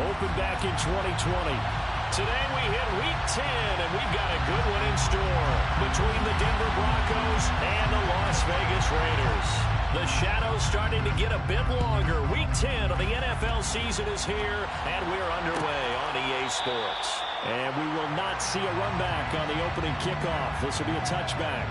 opened back in 2020. Today we hit Week 10, and we've got a good one in store between the Denver Broncos and the Las Vegas Raiders. The shadow's starting to get a bit longer. Week 10 of the NFL season is here, and we're underway on EA Sports. And we will not see a run back on the opening kickoff. This will be a touchback.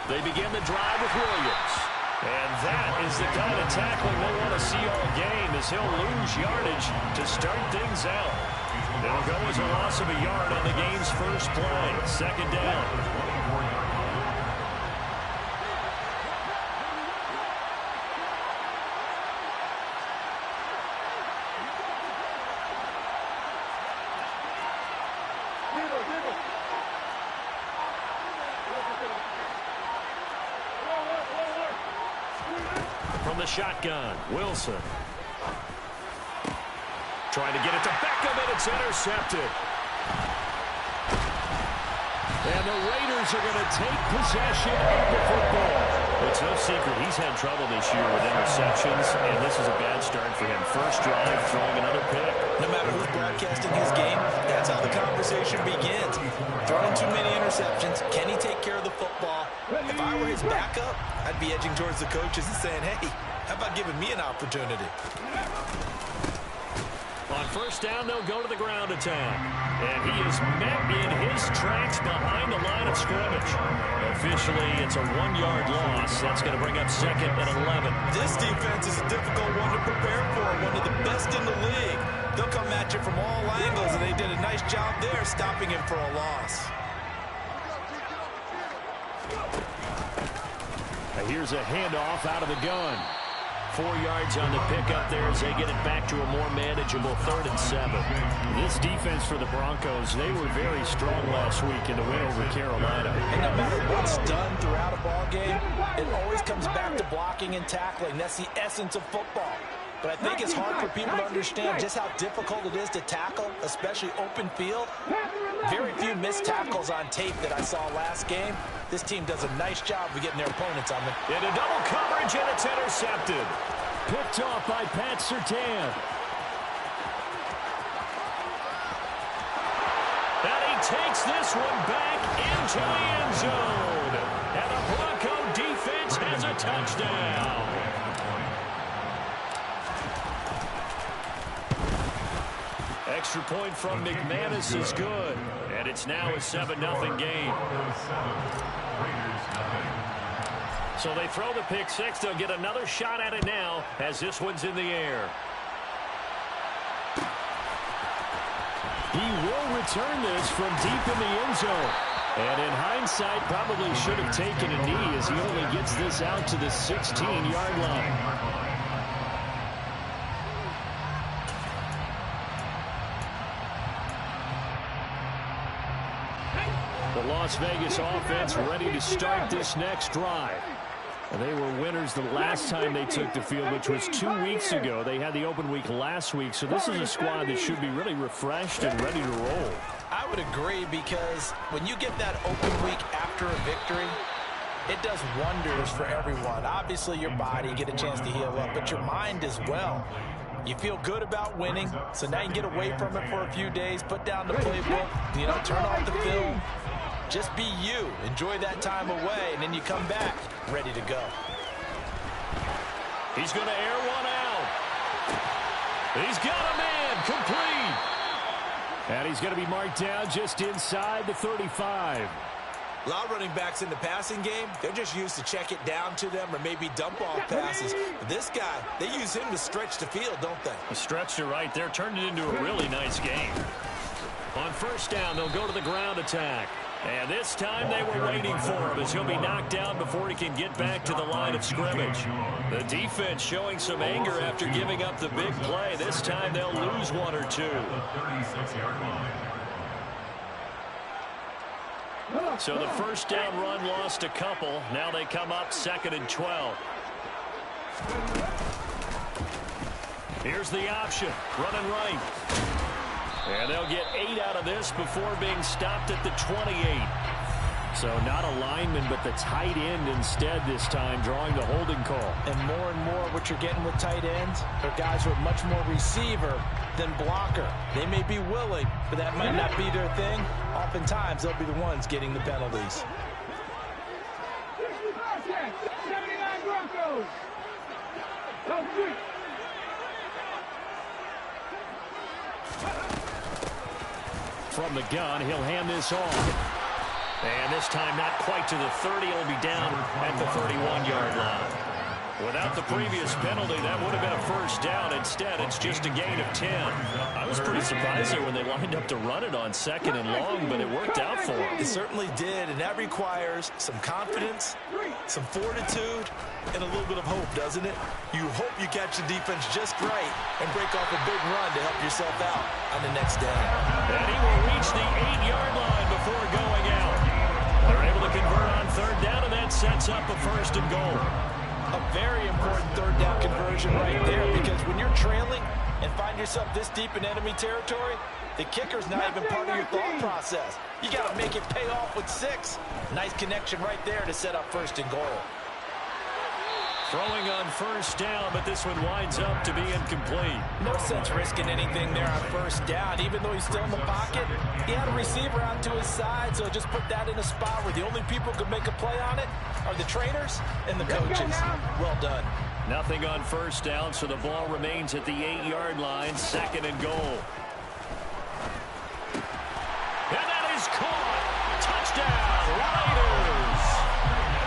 They begin the drive with Williams. And that is the kind of tackling we'll want to see all game, as he'll lose yardage to start things out. It'll go as a loss of a yard on the game's first play. Second down. From the shotgun, Wilson. Trying to get it to Beckham, and it's intercepted. And the Raiders are going to take possession of the football. It's no secret he's had trouble this year with interceptions, and this is a bad start for him. First drive, throwing another pick. No matter who's broadcasting his game, that's how the conversation begins. Throwing too many interceptions. Can he take care of the football? If I were his backup, I'd be edging towards the coaches and saying, hey, how about giving me an opportunity? On first down, they'll go to the ground attack. And he is met in his tracks behind the line of scrimmage. Officially, it's a 1-yard loss. That's going to bring up second and 11. This defense is a difficult one to prepare for, one of the best in the league. They'll come at you from all angles, and they did a nice job there stopping him for a loss. Now here's a handoff out of the gun. 4 yards on the pickup there as they get it back to a more manageable 3rd and 7. This defense for the Broncos, they were very strong last week in the win over Carolina. And no matter what's done throughout a ball game, it always comes back to blocking and tackling. That's the essence of football. But I think it's hard for people to understand just how difficult it is to tackle, especially open field. Very few missed tackles on tape that I saw last game. This team does a nice job of getting their opponents on them. In a double coverage, and it's intercepted. Picked off by Pat Surtain. And he takes this one back into the end zone. And the Bronco defense has a touchdown. Extra point from McManus is good. And it's now a 7-0 game. So they throw the pick six. They'll get another shot at it now as this one's in the air. He will return this from deep in the end zone. And in hindsight, probably should have taken a knee as he only gets this out to the 16-yard line. The Las Vegas offense ready to start this next drive. And they were winners the last time they took the field, which was 2 weeks ago. They had the open week last week, so this is a squad that should be really refreshed and ready to roll. I would agree, because when you get that open week after a victory, it does wonders for everyone. Obviously, your body, get a chance to heal up, but your mind as well. You feel good about winning, so now you can get away from it for a few days, put down the playbook, turn off the film. Just be you. Enjoy that time away, and then you come back ready to go. He's going to air one out. He's got a man complete. And he's going to be marked down just inside the 35. A lot of running backs in the passing game, they're just used to check it down to them or maybe dump off passes. But this guy, they use him to stretch the field, don't they? He stretched it right there, turned it into a really nice game. On first down, they'll go to the ground attack. And this time they were waiting for him as he'll be knocked down before he can get back to the line of scrimmage. The defense showing some anger after giving up the big play. This time they'll lose one or two. So the first down run lost a couple. Now they come up 2nd and 12. Here's the option. Running right. And they'll get 8 out of this before being stopped at the 28. So not a lineman, but the tight end instead this time, drawing the holding call. And more what you're getting with tight ends are guys who are much more receiver than blocker. They may be willing, but that might not be their thing. Oftentimes, they'll be the ones getting the penalties. From the gun, he'll hand this off. And this time not quite to the 30. It'll be down at the 31-yard line. Without the previous penalty, that would have been a first down. Instead, it's just a gain of 10. I was pretty surprised there when they lined up to run it on 2nd and long, but it worked out for them. It certainly did, and that requires some confidence, some fortitude, and a little bit of hope, doesn't it? You hope you catch the defense just right and break off a big run to help yourself out on the next down. And he will reach the 8-yard line before going out. They're able to convert on 3rd down, and that sets up a 1st and goal. A very important 3rd down conversion right there, because when you're trailing and find yourself this deep in enemy territory, the kicker's not even part of your thought process. You got to make it pay off with 6. Nice connection right there to set up 1st and goal. Throwing on 1st down, but this one winds up to be incomplete. No sense risking anything there on 1st down. Even though he's still in the pocket, he had a receiver out to his side, so just put that in a spot where the only people who can make a play on it are the trainers and the coaches. Well done. Nothing on 1st down, so the ball remains at the 8-yard line, 2nd and goal. And that is caught. Touchdown, Raiders.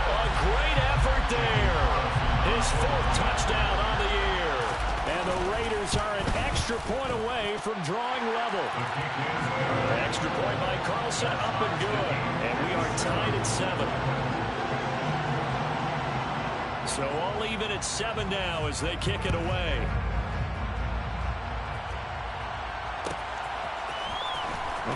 A great effort there. His 4th touchdown on the year. And the Raiders are an extra point away from drawing level. Extra point by Carlson, up and good. And we are tied at 7. So all even at 7 now as they kick it away.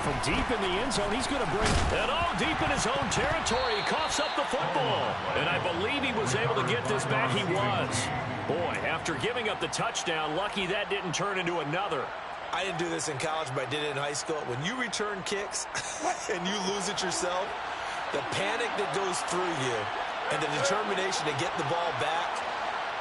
From deep in the end zone, he's going to bring it all deep in his own territory. He coughs up the football. And I believe he was able to get this back. He was. Boy, after giving up the touchdown, lucky that didn't turn into another. I didn't do this in college, but I did it in high school. When you return kicks and you lose it yourself, the panic that goes through you and the determination to get the ball back,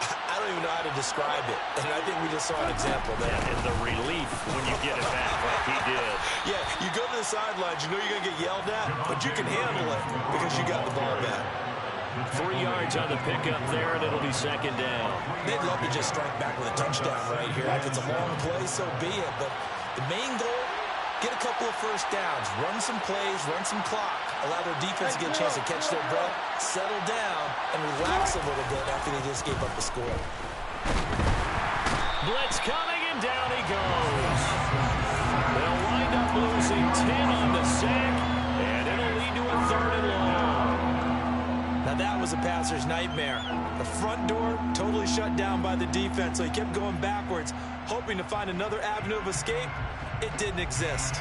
I don't even know how to describe it. And I think we just saw an example there. And the relief when you get it back like he did. Yeah, you go to the sidelines, you know you're going to get yelled at, but you can handle it because you got the ball back. 3 yards on the pickup there, and it'll be 2nd down. They'd love to just strike back with a touchdown right here. If it's a long play, so be it. But the main goal, get a couple of 1st downs, run some plays, run some clock, allow their defense to get a chance to catch their breath, settle down, and relax a little bit after they just gave up the score. Blitz coming, and down he goes. They'll wind up losing 10 on the sack, and it'll lead to a 3rd and long. Now that was a passer's nightmare. The front door totally shut down by the defense, so he kept going backwards, hoping to find another avenue of escape. It didn't exist.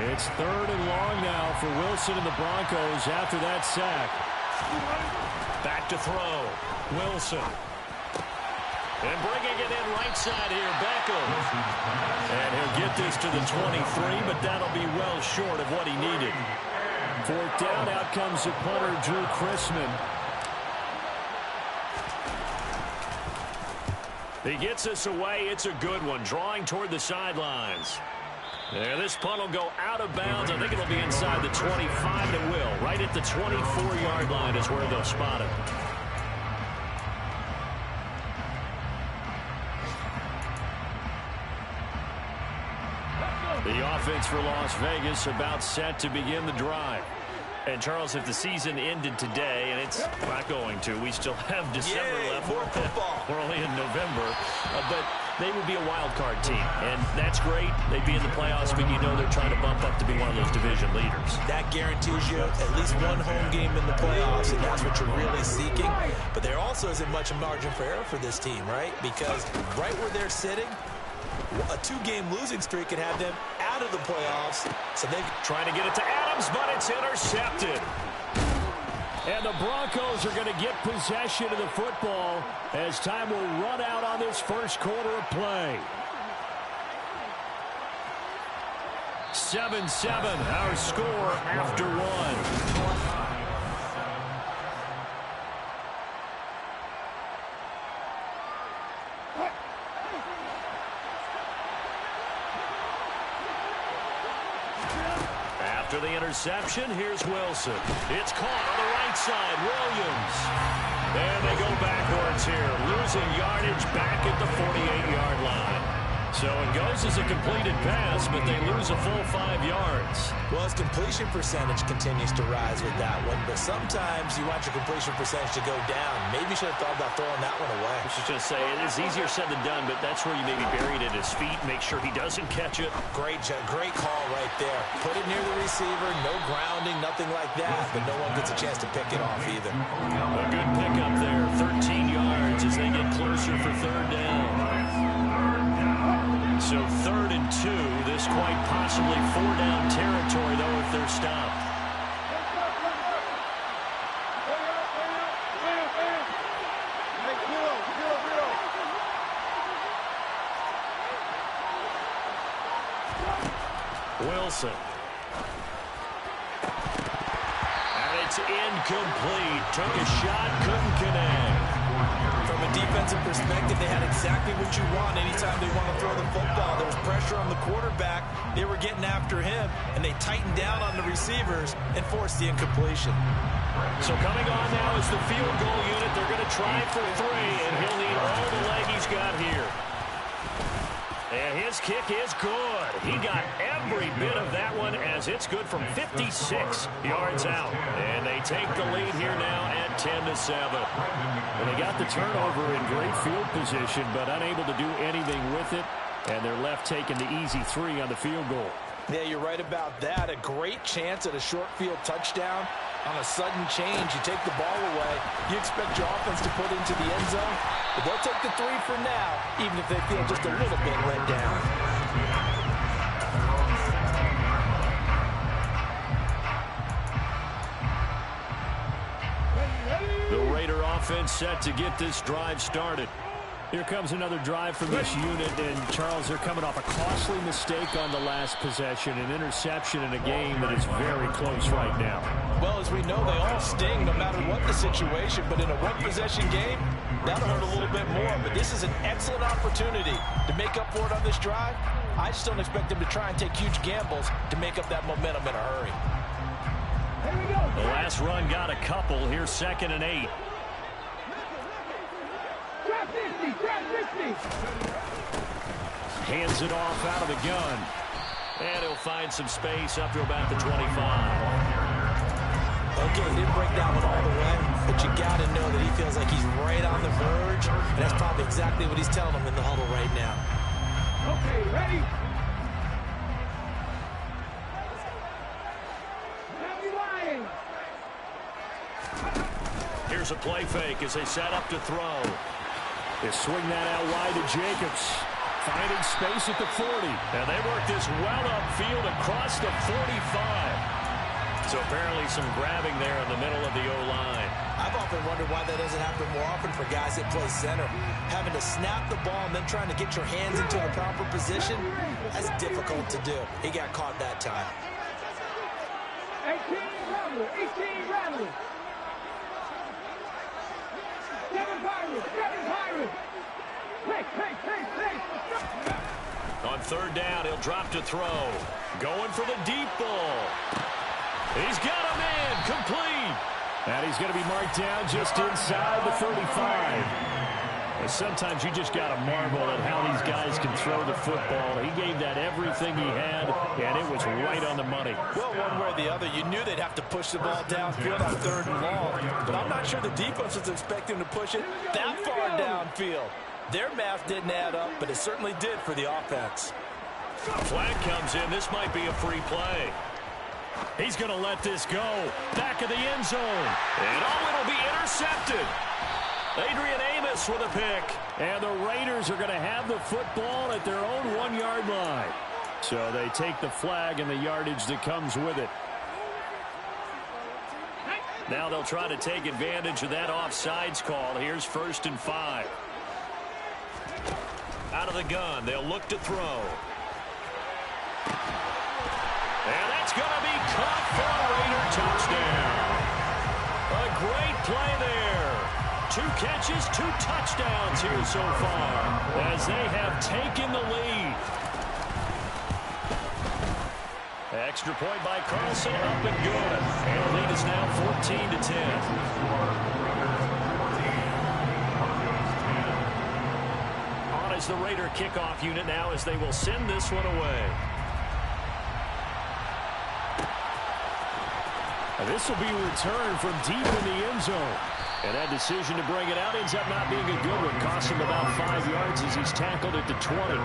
It's 3rd and long now for Wilson and the Broncos after that sack. Back to throw. Wilson. And bringing it in right side here, Beckham. And he'll get this to the 23, but that'll be well short of what he needed. 4th down, out comes the punter, Drew Chrisman. He gets us away. It's a good one, drawing toward the sidelines. There, this punt will go out of bounds. I think it'll be inside the 25, and it will. Right at the 24-yard line is where they'll spot it. The offense for Las Vegas about set to begin the drive. And, Charles, if the season ended today, and it's not going to, we still have December left. More football. We're only in November. But they would be a wild card team. And that's great. They'd be in the playoffs, but you know they're trying to bump up to be one of those division leaders. That guarantees you at least one home game in the playoffs, and that's what you're really seeking. But there also isn't much margin for error for this team, right? Because right where they're sitting, A 2-game losing streak could have them out of the playoffs. So they're trying to get it to Adams, but it's intercepted. And the Broncos are going to get possession of the football as time will run out on this first quarter of play. 7-7, our score after one. After the interception, here's Wilson. It's caught on the right side. Williams. And they go backwards here, losing yardage back at the 48-yard line. So it goes as a completed pass, but they lose a full 5 yards. Well, his completion percentage continues to rise with that one, but sometimes you want your completion percentage to go down. Maybe you should have thought about throwing that one away. I was just going to say, it is easier said than done, but that's where you maybe bury it at his feet, make sure he doesn't catch it. Great call right there. Put it near the receiver, no grounding, nothing like that, but no one gets a chance to pick it off either. A good pickup there, 13 yards as they get closer for third down. So 3rd and 2, this quite possibly 4-down territory, though, if they're stopped. Wilson. And it's incomplete. Took a shot, couldn't connect. From a defensive perspective, they had exactly what you want anytime they want to throw the football. There was pressure on the quarterback. They were getting after him, and they tightened down on the receivers and forced the incompletion. So coming on now is the field goal unit. They're going to try for 3, and he'll need all the leg he's got here. And his kick is good. He got every bit of that one as it's good from 56 yards out. And they take the lead here now at 10-7. And they got the turnover in great field position, but unable to do anything with it. And they're left taking the easy 3 on the field goal. Yeah, you're right about that. A great chance at a short field touchdown. On a sudden change, you take the ball away. You expect your offense to put into the end zone. But they'll take the 3 for now, even if they feel just a little bit let down. The Raider offense set to get this drive started. Here comes another drive from this unit, and Charles, they're coming off a costly mistake on the last possession, an interception in a game that is very close right now. Well, as we know, they all sting no matter what the situation, but in a one-possession game, that'll hurt a little bit more. But this is an excellent opportunity to make up for it on this drive. I just don't expect them to try and take huge gambles to make up that momentum in a hurry. The last run got a couple. Here's 2nd and 8. Hands it off out of the gun. And he'll find some space up to about the 25. Okay, didn't break that one all the way, but you got to know that he feels like he's right on the verge, and that's probably exactly what he's telling them in the huddle right now. Okay, ready? Here's a play fake as they set up to throw. They swing that out wide to Jacobs. Finding space at the 40. And they work this well upfield across the 45. So apparently some grabbing there in the middle of the O-line. I've often wondered why that doesn't happen more often for guys that play center. Having to snap the ball and then trying to get your hands into the proper position, that's difficult to do. He got caught that time. 18 Rattler, 18 Rattler. 7 Pirates, 7 Pirates. Hey. On 3rd down, he'll drop to throw. Going for the deep ball. He's got a man complete. And he's going to be marked down just inside the 35. And sometimes you just got to marvel at how these guys can throw the football. He gave that everything he had, and it was right on the money. Well, one way or the other, you knew they'd have to push the ball downfield on 3rd and long. But I'm not sure the defense was expecting to push it that far downfield. Their math didn't add up, but it certainly did for the offense. Flag comes in. This might be a free play. He's going to let this go. Back of the end zone. And it'll be intercepted. Adrian Amos with a pick. And the Raiders are going to have the football at their own 1-yard line. So they take the flag and the yardage that comes with it. Now they'll try to take advantage of that offsides call. Here's 1st and 5. Out of the gun, they'll look to throw. And that's going to be caught for a Raider touchdown. A great play there. 2 catches, 2 touchdowns here so far as they have taken the lead. Extra point by Carlson, up and good. And the lead is now 14-10. On is the Raider kickoff unit now as they will send this one away. And this will be returned from deep in the end zone. And that decision to bring it out ends up not being a good one. Costs him about 5 yards as he's tackled at the 20.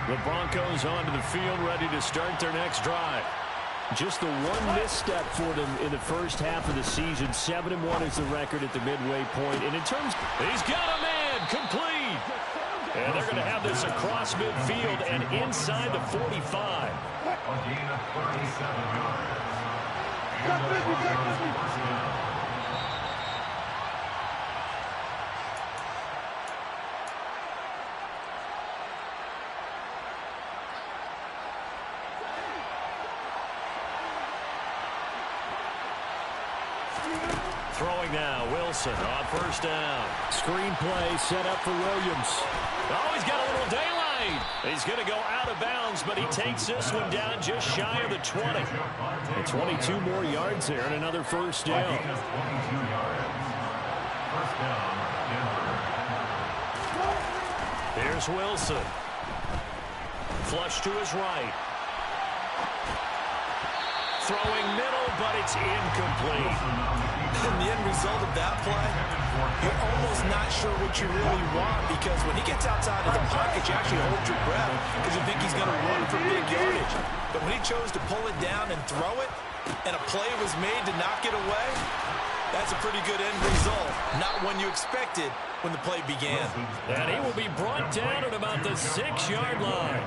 The Broncos onto the field, ready to start their next drive. Just the one misstep for them in the first half of the season. 7-1 is the record at the midway point. And in terms, he's got a man complete. And they're going to have this across midfield and inside the 45. Throwing now, Wilson on 1st down. Screen play set up for Williams. Oh, he's got a little daylight. He's going to go out of bounds, but he takes this one down just shy of the 20. And 22 more yards there and another 1st down. Here's Wilson. Flush to his right. Throwing middle, but it's incomplete. And the end result of that play, you're almost not sure what you really want, because when he gets outside of the pocket, you actually hold your breath because you think he's going to run for big yardage. But when he chose to pull it down and throw it, and a play was made to knock it away, that's a pretty good end result. Not one you expected when the play began. And he will be brought down at about the 6-yard line.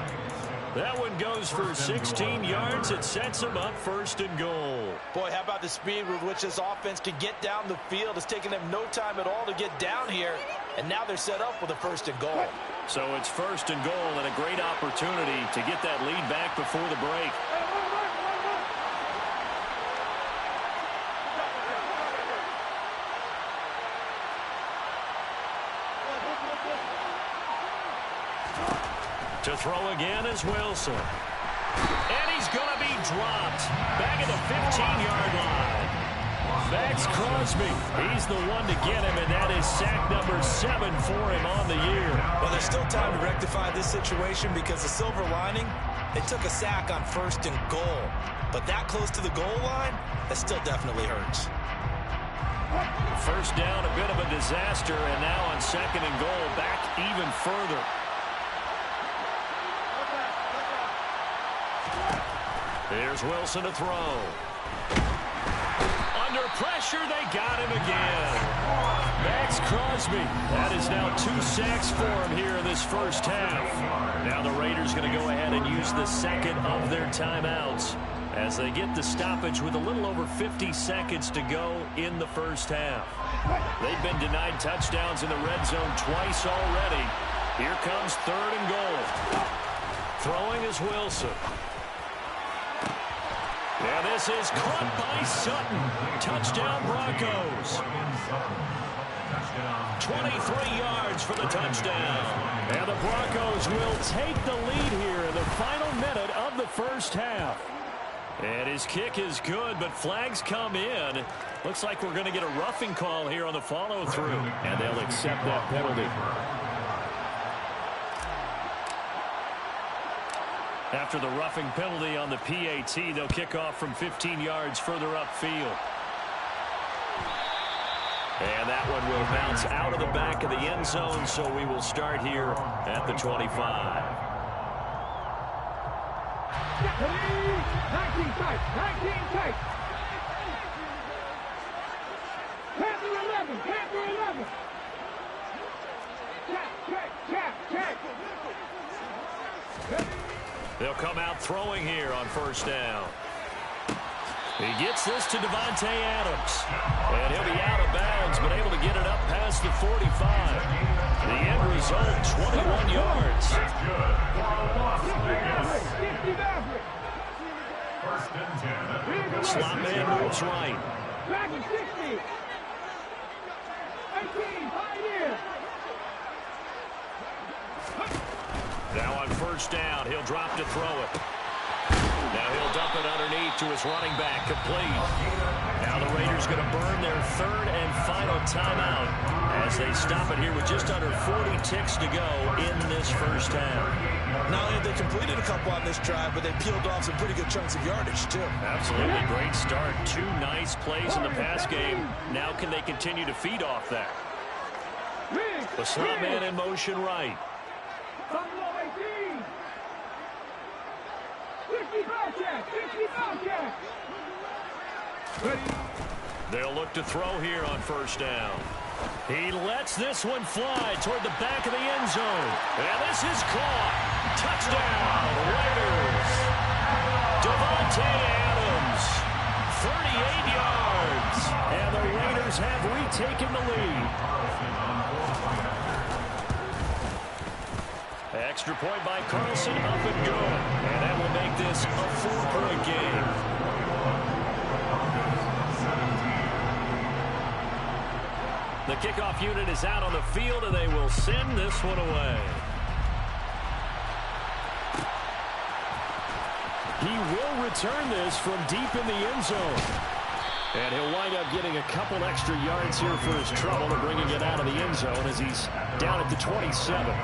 That one goes for 16 yards. It sets him up 1st and goal. Boy, how about the speed with which this offense can get down the field? It's taken them no time at all to get down here. And now they're set up with a 1st and goal. So it's 1st and goal and a great opportunity to get that lead back before the break. To throw again is Wilson. And he's going to be dropped back at the 15-yard line. Max Crosby, he's the one to get him, and that is sack number 7 for him on the year. Well, there's still time to rectify this situation because the silver lining, they took a sack on 1st and goal. But that close to the goal line, that still definitely hurts. 1st down, a bit of a disaster, and now on 2nd and goal, back even further. Here's Wilson to throw. Under pressure, they got him again. Max Crosby, that is now 2 sacks for him here in this first half. Now the Raiders going to go ahead and use the second of their timeouts as they get the stoppage with a little over 50 seconds to go in the first half. They've been denied touchdowns in the red zone twice already. Here comes 3rd and goal. Throwing is Wilson. And this is caught by Sutton. Touchdown Broncos. 23 yards for the touchdown. And the Broncos will take the lead here in the final minute of the first half. And his kick is good, but flags come in. Looks like we're going to get a roughing call here on the follow-through. And they'll accept that penalty. After the roughing penalty on the PAT, they'll kick off from 15 yards further upfield. And that one will bounce out of the back of the end zone, so we will start here at the 25. 19 tight, 19 tight. Panther 11, Panther Number 11. Check. They'll come out throwing here on first down. He gets this to Davante Adams. And he'll be out of bounds, but able to get it up past the 45. The end result, 21 yards. Slot man moves right. Back at 60. 18, Pioneer. Now on first down, he'll drop to throw it. Now he'll dump it underneath to his running back, complete. Now the Raiders going to burn their third and final timeout as they stop it here with just under 40 ticks to go in this first half. Not only have they completed a couple on this drive, but they peeled off some pretty good chunks of yardage, too. Absolutely great start. Two nice plays in the pass game. Now can they continue to feed off that? The slot man in motion right. 55 check. They'll look to throw here on first down. He lets this one fly toward the back of the end zone. And this is caught. Touchdown, Raiders. Davante Adams, 38 yards. And the Raiders have retaken the lead. Extra point by Carlson, up and good. And that will make this a 4-point game. The kickoff unit is out on the field, and they will send this one away. He will return this from deep in the end zone. And he'll wind up getting a couple extra yards here for his trouble and bringing it out of the end zone as he's down at the 27.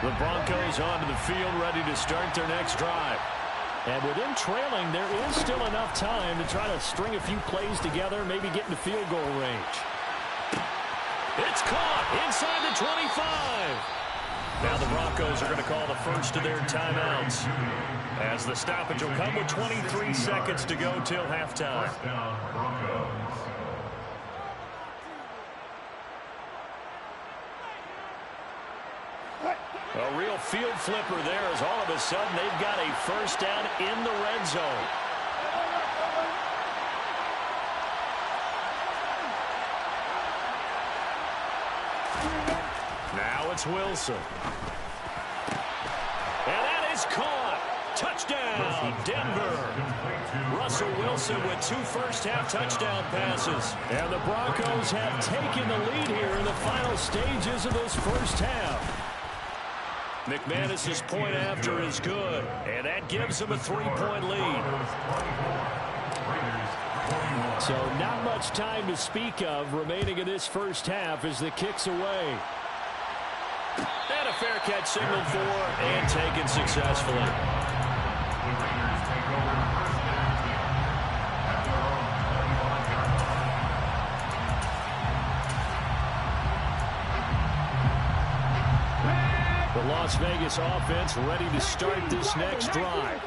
The Broncos onto the field, ready to start their next drive. And with them trailing, there is still enough time to try to string a few plays together, maybe get into field goal range. It's caught inside the 25. Now the Broncos are going to call the first of their timeouts, as the stoppage will come with 23 seconds to go till halftime. A real field flipper there, as all of a sudden they've got a first down in the red zone. Now it's Wilson. And that is caught. Touchdown, Denver. Russell Wilson with 2 first-half touchdown passes. And the Broncos have taken the lead here in the final stages of this first half. McManus's point after is good, and that gives them a 3-point lead. So not much time to speak of remaining in this first half as the kick's away. And a fair catch signaled for and taken successfully. The Las Vegas offense ready to start this next drive.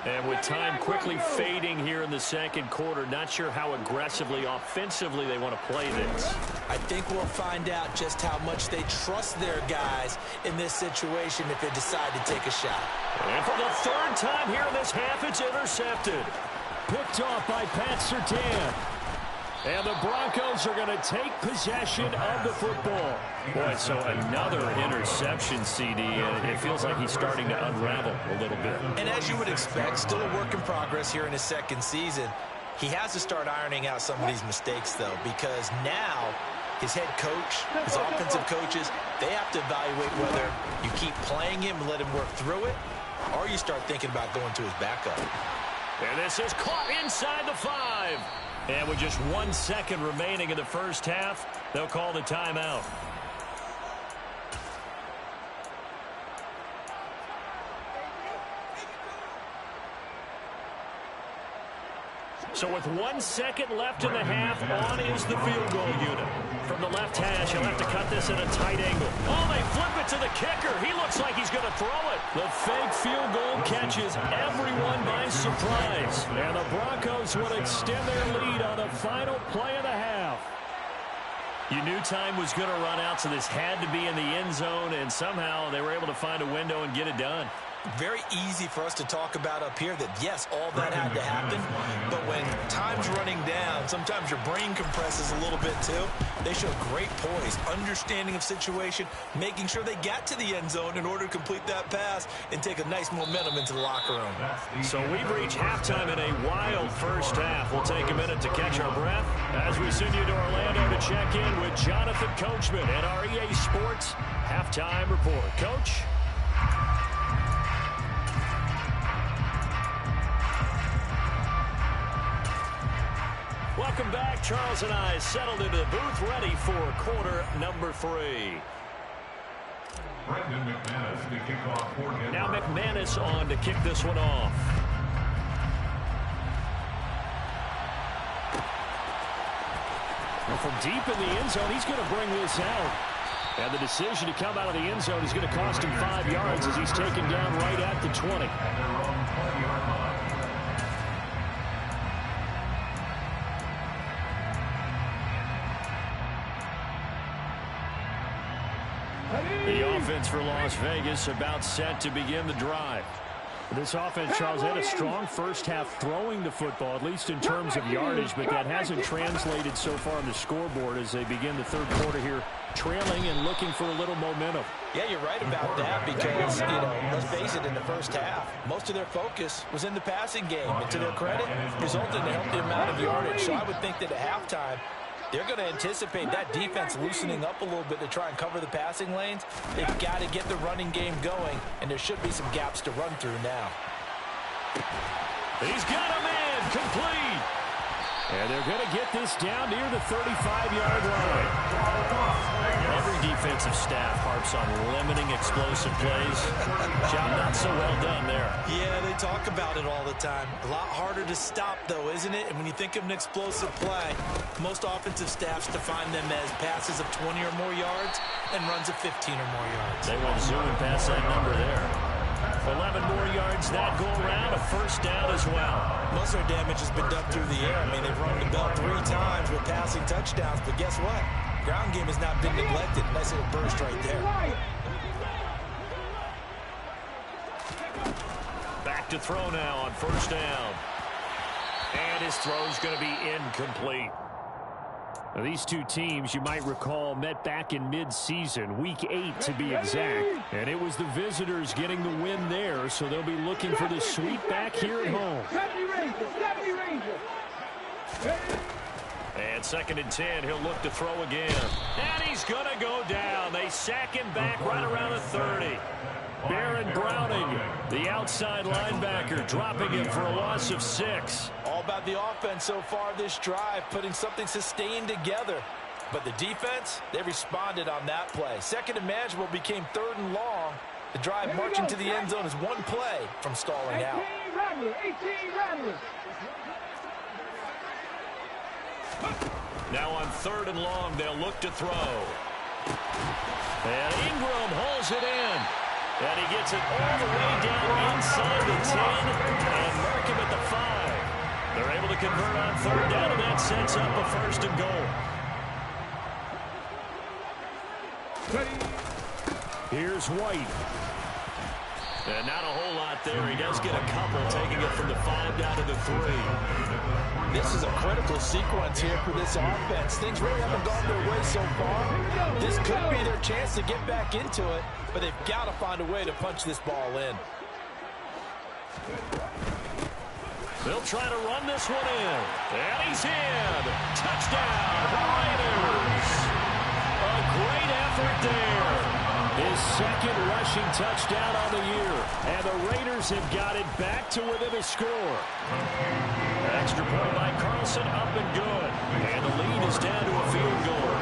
And with time quickly fading here in the second quarter, not sure how aggressively, offensively they want to play this. I think we'll find out just how much they trust their guys in this situation if they decide to take a shot. And for the third time here in this half, it's intercepted. Picked off by Pat Surtain. And the Broncos are going to take possession of the football. Boy, so another interception, CD, and it feels like he's starting to unravel a little bit. And as you would expect, still a work in progress here in his second season. He has to start ironing out some of these mistakes, though, because now his head coach, his offensive coaches, they have to evaluate whether you keep playing him and let him work through it, or you start thinking about going to his backup. And this is caught inside the 5. And with just 1 second remaining in the first half, they'll call the timeout. So with 1 second left in the half, on is the field goal unit. From the left hash, he'll have to cut this at a tight angle. Oh, they flip it to the kicker. He looks like he's going to throw it. The fake field goal catches everyone by surprise. And the Broncos would extend their lead on the final play of the half. You knew time was going to run out, so this had to be in the end zone, and somehow they were able to find a window and get it done. Very easy for us to talk about up here that, yes, all that had to happen, but when time's running down, sometimes your brain compresses a little bit too. They show great poise, understanding of situation, making sure they got to the end zone in order to complete that pass and take a nice momentum into the locker room. So we've reached halftime in a wild first half. We'll take a minute to catch our breath as we send you to Orlando to check in with Jonathan Coachman at our EA Sports Halftime Report. Coach? Welcome back. Charles and I settled into the booth, ready for quarter number 3. Now McManus on to kick this one off. Well, from deep in the end zone, he's going to bring this out. And the decision to come out of the end zone is going to cost him 5 yards as he's taken down right at the 20. The offense for Las Vegas about set to begin the drive. This offense, Charles, had a strong first half throwing the football, at least in terms of yardage, but that hasn't translated so far on the scoreboard as they begin the third quarter here, trailing and looking for a little momentum. Yeah, you're right about that because, let's face it, in the first half, most of their focus was in the passing game. And to their credit, resulted in a healthy amount of yardage. So I would think that at halftime, they're going to anticipate that defense loosening up a little bit to try and cover the passing lanes. They've got to get the running game going, and there should be some gaps to run through now. He's got a man complete. And they're going to get this down near the 35-yard line. Every defensive staff harps on limiting explosive plays. Job not so well done there. Yeah, they talk about it all the time. A lot harder to stop, though, isn't it? And when you think of an explosive play, most offensive staffs define them as passes of 20 or more yards and runs of 15 or more yards. They went zooming past that number there. 11 more yards that go around, a first down as well. Most of their damage has been done through the air. I mean, they've run the bell 3 times with passing touchdowns, but guess what? Ground game has not been neglected. Nice little burst right there. Back to throw now on first down. And his throw's going to be incomplete. Now, these two teams, you might recall, met back in mid-season, week 8 to be exact. And it was the visitors getting the win there, so they'll be looking for the sweep back here at home. And 2nd and 10, he'll look to throw again. And he's going to go down. They sack him back right around the 30. Baron Browning, the outside linebacker, dropping him for a loss of 6. All about the offense so far this drive, putting something sustained together. But the defense, they responded on that play. 2nd and manageable became 3rd and long. The drive marching to the end zone is one play from stalling out. 18 Rattler. Now on 3rd and long, they'll look to throw. And Ingram hauls it in. And he gets it all the way down inside the 10 and mark him at the 5. They're able to convert on 3rd down, and that sets up a 1st and goal. Here's White. And not a whole lot there. He does get a couple, taking it from the 5 down to the 3. This is a critical sequence here for this offense. Things really haven't gone their way so far. This could be their chance to get back into it, but they've got to find a way to punch this ball in. They'll try to run this one in. And he's in. Touchdown, Raiders. A great effort there. His 2nd rushing touchdown on the year. And the Raiders have got it back to within a score. Extra point by Carlson, up and good. And the lead is down to a field goal.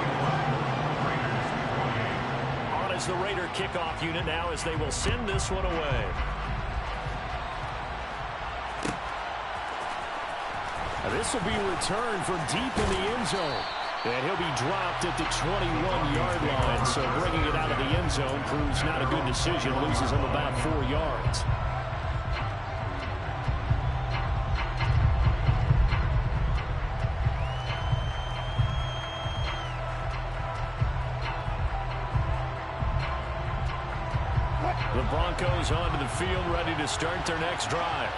On is the Raider kickoff unit now as they will send this one away. This will be returned from deep in the end zone. And he'll be dropped at the 21-yard line. So bringing it out of the end zone proves not a good decision. Loses him about 4 yards. The Broncos onto the field, ready to start their next drive.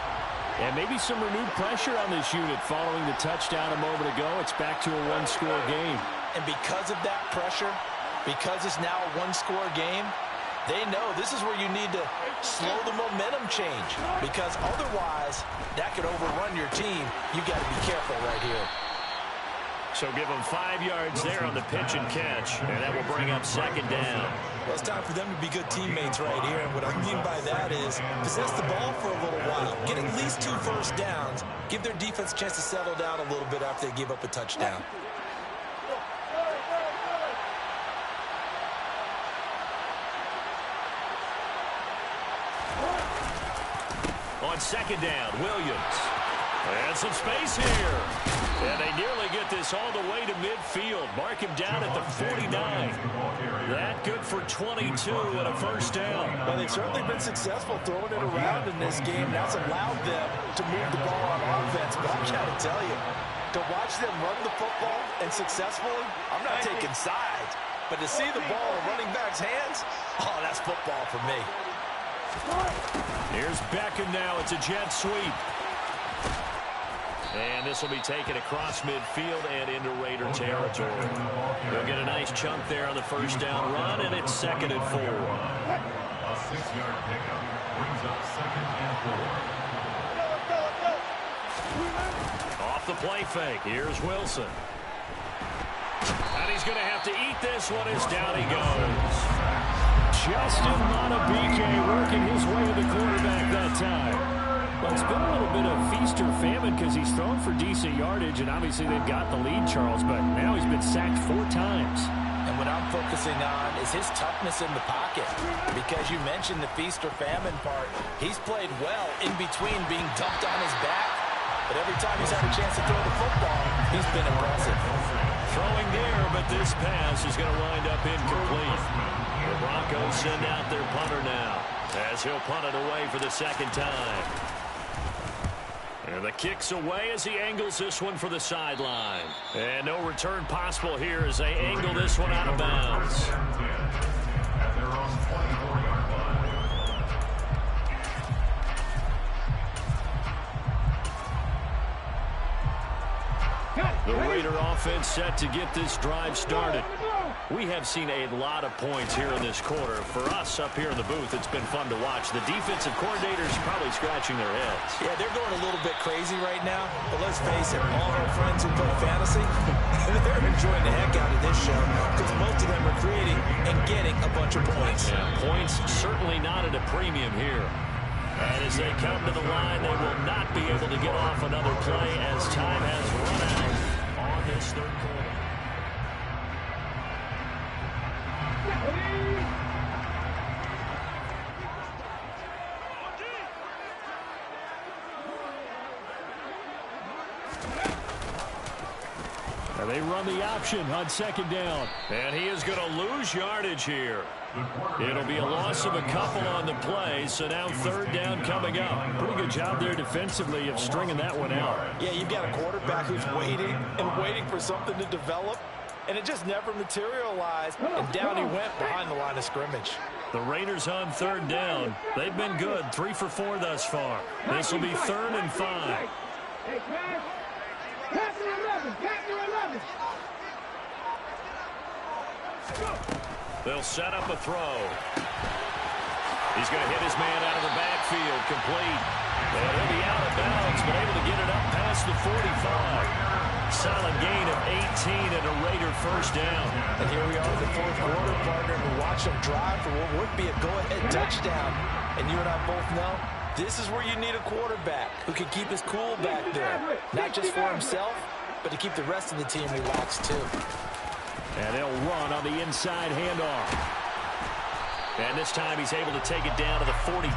And maybe some renewed pressure on this unit following the touchdown a moment ago. It's back to a one-score game. And because of that pressure, because it's now a one-score game, they know this is where you need to slow the momentum change. Because otherwise, that could overrun your team. You got to be careful right here. So give them 5 yards there on the pitch and catch, and that will bring up second down. Well, it's time for them to be good teammates right here. And what I mean by that is possess the ball for a little while. Get at least 2 first downs. Give their defense a chance to settle down a little bit after they give up a touchdown. On second down, Williams. And some space here. And they nearly get this all the way to midfield. Mark him down at the 49. That good for 22 and a first down. Well, they've certainly been successful throwing it around in this game. That's allowed them to move the ball on offense. But I got to tell you, to watch them run the football and successfully, I'm not taking sides. But to see the ball in running back's hands, oh, that's football for me. Here's Beckham now. It's a jet sweep. And this will be taken across midfield and into Raider territory. They'll get a nice chunk there on the first down run, and it's 2nd and 4. A 6-yard pickup brings up 2nd and 4. Off the play fake. Here's Wilson. And he's going to have to eat this one as down he goes. Justin Monabike working his way to the quarterback that time. Well, it's been a little bit of feast or famine because he's thrown for decent yardage, and obviously they've got the lead, Charles, but now he's been sacked 4 times. And what I'm focusing on is his toughness in the pocket. Because you mentioned the feast or famine part. He's played well in between being dumped on his back. But every time he's had a chance to throw the football, he's been impressive. Throwing there, but this pass is going to wind up incomplete. The Broncos send out their punter now as he'll punt it away for the second time. And the kick's away as he angles this one for the sideline. And no return possible here as they angle this one out of bounds. At their own 24-yard line. The Raider offense set to get this drive started. We have seen a lot of points here in this quarter. For us up here in the booth, it's been fun to watch. The defensive coordinators probably scratching their heads. Yeah, they're going a little bit crazy right now. But let's face it, all our friends who play fantasy, they're enjoying the heck out of this show because most of them are creating and getting a bunch of points. Yeah, points certainly not at a premium here. And as they come to the line, they will not be able to get off another play as time has run out on this third quarter. And they run the option on second down. And he is going to lose yardage here. It'll be a loss of a couple on the play, so now third down coming up. Pretty good job there defensively of stringing that one out. Yeah, you've got a quarterback who's waiting and waiting for something to develop, and it just never materialized, and down he went behind the line of scrimmage. The Raiders on third down. They've been good, 3 for 4 thus far. This will be 3rd and 5. Pass to 11. Pass to 11. They'll set up a throw. He's going to hit his man out of the backfield, complete. And he'll be out of bounds, but able to get it up past the 45. Solid gain of 18 and a Raider first down. And here we are in the fourth quarter, partner. We watch them drive for what would be a go-ahead touchdown. And you and I both know this is where you need a quarterback who can keep his cool back there. Not just for himself, but to keep the rest of the team relaxed too. And they'll run on the inside handoff. And this time he's able to take it down to the 42.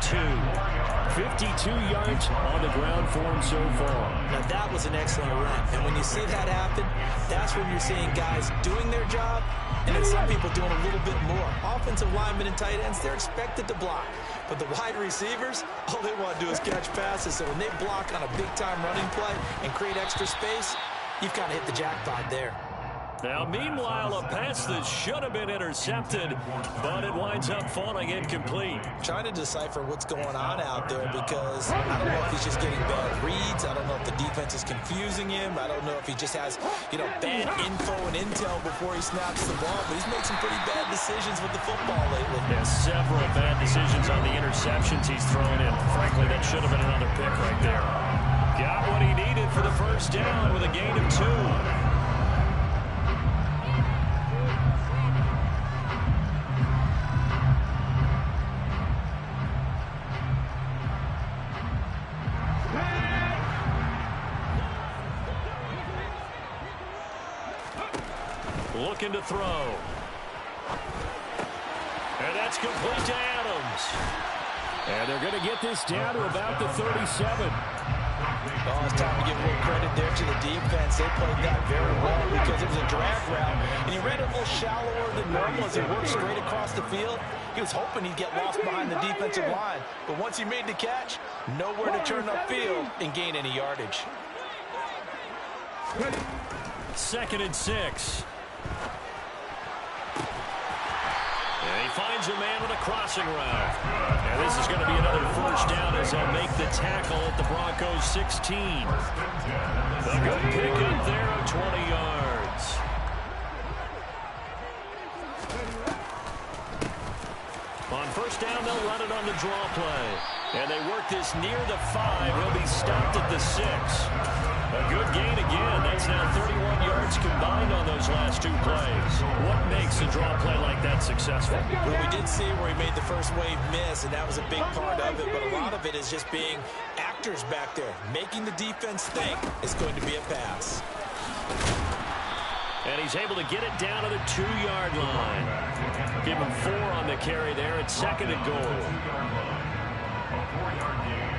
52 yards on the ground for him so far. Now, that was an excellent run. And when you see that happen, that's when you're seeing guys doing their job and then some people doing a little bit more. Offensive linemen and tight ends, they're expected to block. But the wide receivers, all they want to do is catch passes. So when they block on a big-time running play and create extra space, you've kind of hit the jackpot there. Now, meanwhile, a pass that should have been intercepted, but it winds up falling incomplete. Trying to decipher what's going on out there because I don't know if he's just getting bad reads. I don't know if the defense is confusing him. I don't know if he just has, bad info and intel before he snaps the ball. But he's made some pretty bad decisions with the football lately. Yeah, several bad decisions on the interceptions he's thrown in. Frankly, that should have been another pick right there. Got what he needed for the first down with a gain of 2. Looking to throw. And that's complete to Adams. And they're going to get this down to about the 37. Oh, it's time to give a little credit there to the defense. They played that very well because it was a drag route. And he ran it a little shallower than normal as he worked straight across the field. He was hoping he'd get lost behind the defensive line. But once he made the catch, nowhere to turn upfield and gain any yardage. 2nd and 6. And he finds a man with a crossing route. And this is going to be another first down as they'll make the tackle at the Broncos 16. A good pickup there of 20 yards. On first down, they'll run it on the draw play. And they work this near the 5. He'll be stopped at the 6. A good gain again. That's now 31 yards combined on those last 2 plays. What makes a draw play like that successful? Well, we did see where he made the first wave miss, and that was a big part of it. But a lot of it is just being actors back there, making the defense think it's going to be a pass. And he's able to get it down to the 2-yard line. Give him 4 on the carry there at 2nd and goal. A 4-yard gain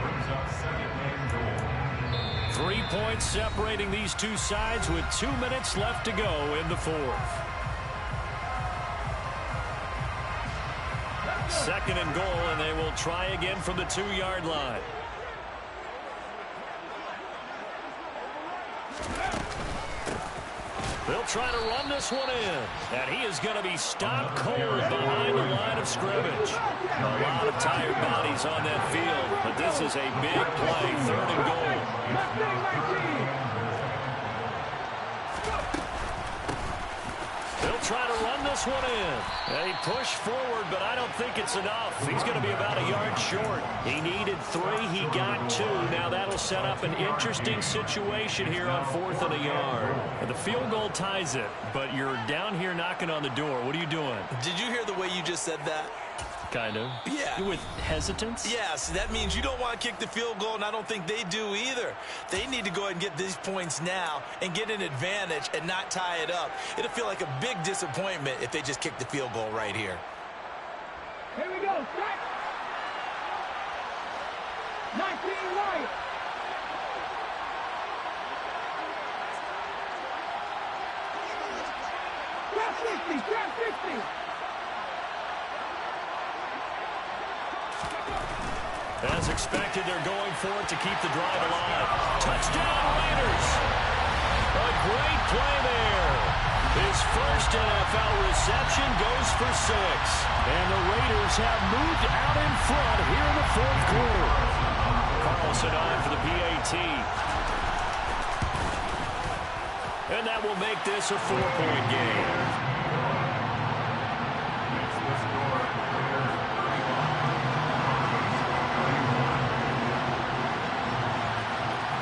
brings up 2nd and goal. 3 points separating these two sides with 2 minutes left to go in the 4th. 2nd and goal, and they will try again from the 2-yard line. They'll try to run this one in. And he is going to be stopped cold behind the line of scrimmage. A lot of tired bodies on that field, but this is a big play, 3rd and goal. They'll try to run this one in. They push forward, but I don't think it's enough. He's going to be about a yard short. He needed 3. He got 2. Now that'll set up an interesting situation here on 4th and a yard. The field goal ties it, but you're down here knocking on the door. What are you doing? Did you hear the way you just said that? Kind of. Yeah. With hesitance? Yes, that means you don't want to kick the field goal, and I don't think they do either. They need to go ahead and get these points now and get an advantage and not tie it up. It'll feel like a big disappointment if they just kick the field goal right here. Here we go. Strike. 19 right. Trap 50. Trap 50. As expected, they're going for it to keep the drive alive. Touchdown, Raiders! A great play there. His first NFL reception goes for 6. And the Raiders have moved out in front here in the 4th quarter. Carlson on for the PAT. And that will make this a 4-point game.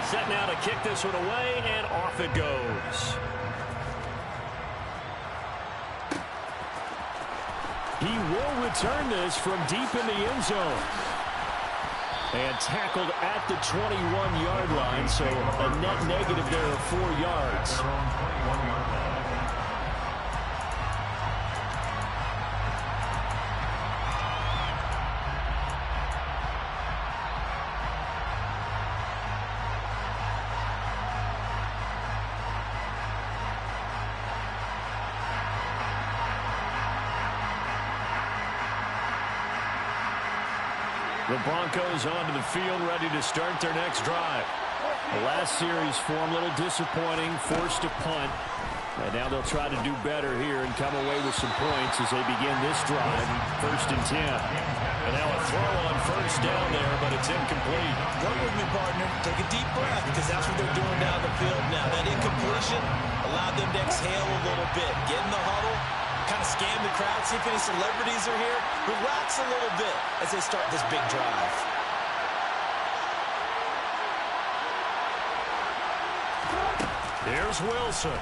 Set now to kick this one away, and off it goes. He will return this from deep in the end zone. And tackled at the 21-yard line, so a net negative there of 4 yards. The Broncos onto the field, ready to start their next drive. The last series for them, a little disappointing, forced to punt. And now they'll try to do better here and come away with some points as they begin this drive, 1st and 10. And now a throw on first down there, but it's incomplete. Work with me, partner. Take a deep breath, because that's what they're doing down the field now. That incompletion allowed them to exhale a little bit. Get in the huddle, kind of scan the crowd, see if any celebrities are here. Relax a little bit as they start this big drive. Here's Wilson.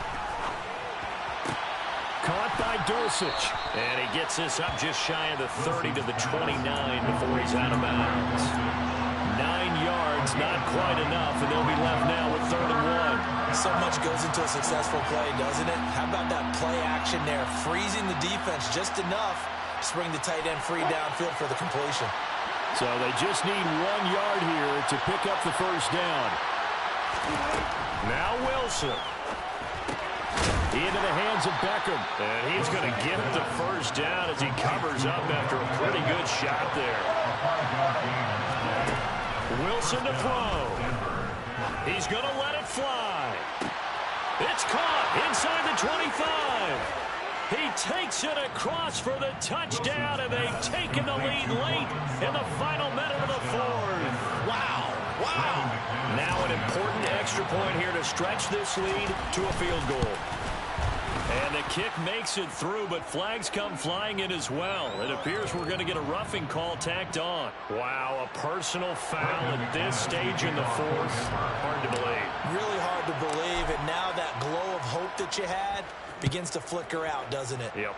Caught by Dulcich. And he gets this up just shy of the 30 to the 29 before he's out of bounds. 9 yards, not quite enough, and they'll be left now with 3rd and 1. So much goes into a successful play, doesn't it? How about that play action there? Freezing the defense just enough to bring the tight end free downfield for the completion. So they just need 1 yard here to pick up the first down. Now Wilson. Into the hands of Beckham. And he's going to get the first down as he covers up after a pretty good shot there. Wilson to throw. He's going to let it fly. It's caught inside the 25. He takes it across for the touchdown, and they've taken the lead late in the final minute of the 4th. Wow. Wow. Now an important extra point here to stretch this lead to a field goal. And the kick makes it through, but flags come flying in as well. It appears we're going to get a roughing call tacked on. Wow, a personal foul at this stage in the 4th. Hard to believe. Really hard to believe, and now that glow of hope that you had begins to flicker out, doesn't it? Yep.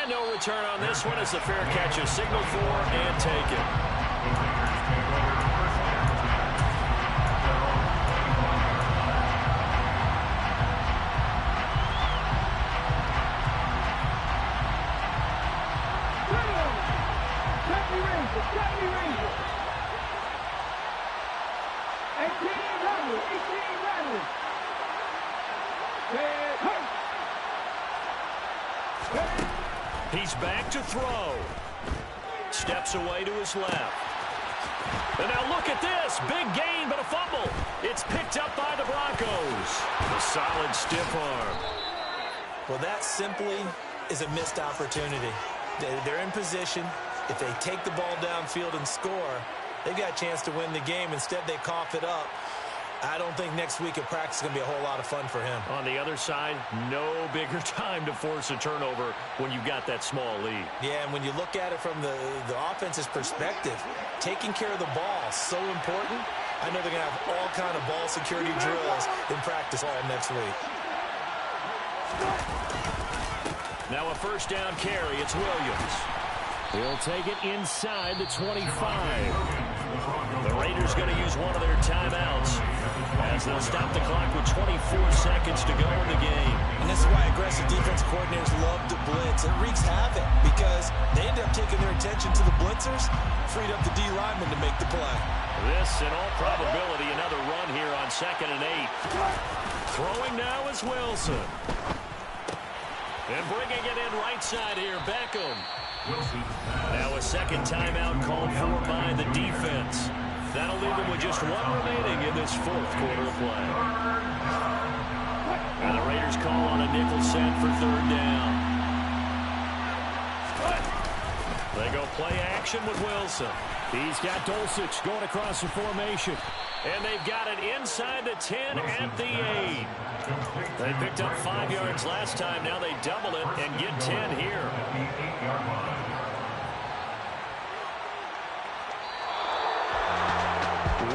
And no return on this one as the fair catch is signaled for and taken. He's back to throw. Steps away to his left. And now look at this. Big gain, but a fumble. It's picked up by the Broncos. A solid stiff arm. Well, that simply is a missed opportunity. They're in position. If they take the ball downfield and score, they've got a chance to win the game. Instead, they cough it up. I don't think next week at practice is going to be a whole lot of fun for him. On the other side, no bigger time to force a turnover when you've got that small lead. Yeah, and when you look at it from the offense's perspective, taking care of the ball is so important. I know they're going to have all kind of ball security drills in practice all next week. Now a first down carry. It's Williams. He'll take it inside the 25. The Raiders going to use one of their timeouts as they'll stop the clock with 24 seconds to go in the game. And this is why aggressive defense coordinators love to blitz. It wreaks havoc because they end up taking their attention to the blitzers, freed up the D lineman to make the play. This, in all probability, another run here on 2nd and 8. Throwing now is Wilson. And bringing it in right side here, Beckham. Now a second timeout called for by the defense. That'll leave them with just one remaining in this 4th quarter of play. And the Raiders call on a nickel set for 3rd down. They go play action with Wilson. He's got Dulcich going across the formation. And they've got it inside the 10 at the 8. They picked up 5 yards last time. Now they double it and get 10 here.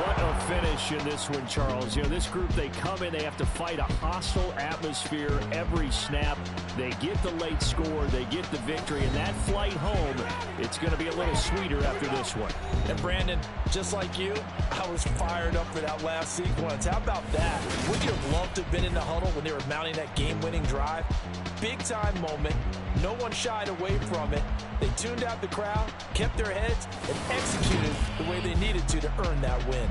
What a finish in this one, Charles. You know, this group, they come in, they have to fight a hostile atmosphere every snap. They get the late score, they get the victory, and that flight home, it's going to be a little sweeter after this one. And Brandon, just like you, I was fired up for that last sequence. How about that? Would you have loved to have been in the huddle when they were mounting that game-winning drive? Big-time moment. No one shied away from it. They tuned out the crowd, kept their heads, and executed the way they needed to earn that win.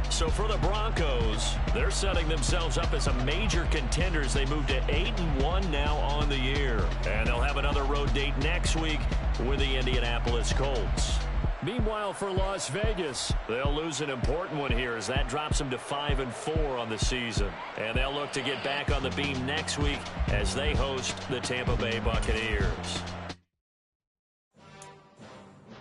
So for the Broncos, they're setting themselves up as a major contender as they move to 8-1 now on the year. And they'll have another road date next week with the Indianapolis Colts. Meanwhile, for Las Vegas, they'll lose an important one here as that drops them to 5-4 on the season. And they'll look to get back on the beam next week as they host the Tampa Bay Buccaneers.